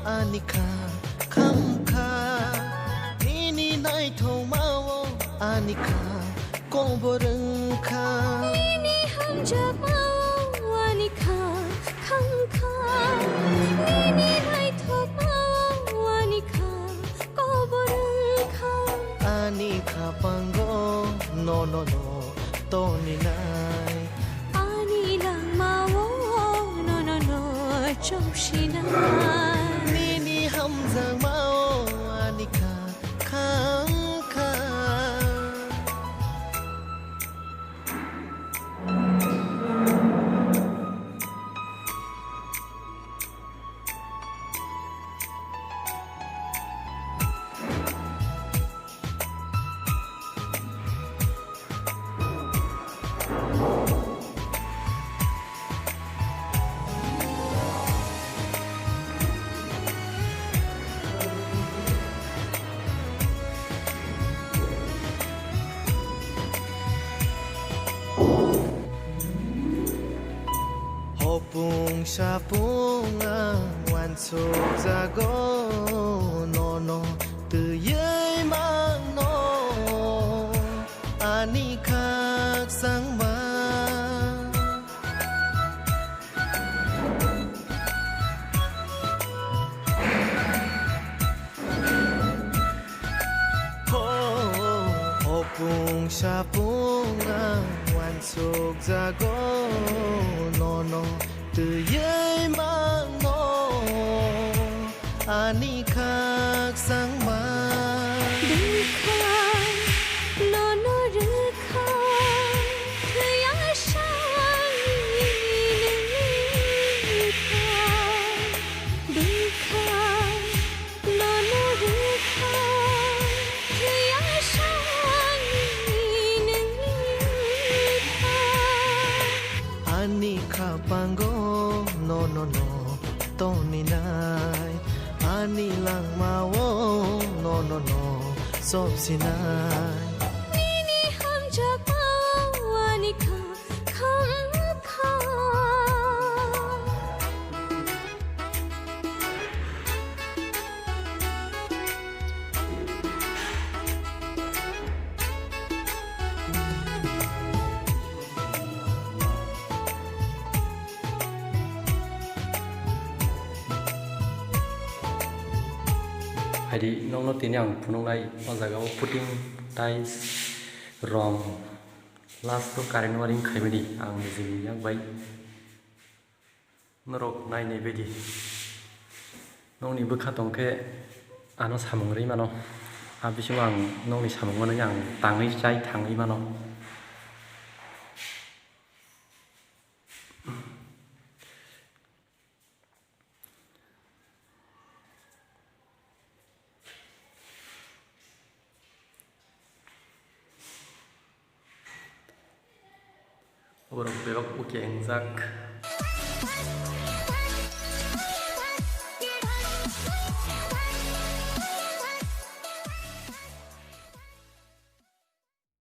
Anika kamka nini nai thomao Anika koborengka nini hamjamao Anika kamka nini nai thomao Anika koborengka Anika pango no no no toni nai Ani lang mao no no no chopshinai Hamzang mao Anika kamka Hopung sapung wan suk jago no no từ yai mang no ani khak sang ma Hopung sapung wan suk jago no no từ yai mang no ani khak sang ma no no rekha khaya shang dukha no no rekha khaya shang ani kha pango no no no toni nai ani lang ma wo no no no sop sinai nini hamjamao Anika kamka Hadi nong no tin yang punong lai on jaga putting ties wrong last to current waring khaimedi ang jini yang bai norok nai nei bedi nong ni bukha tongke ano samung ri mano abisung ang nong ni samung mano yang tangai chai thangai mano Orang bewak uki engzak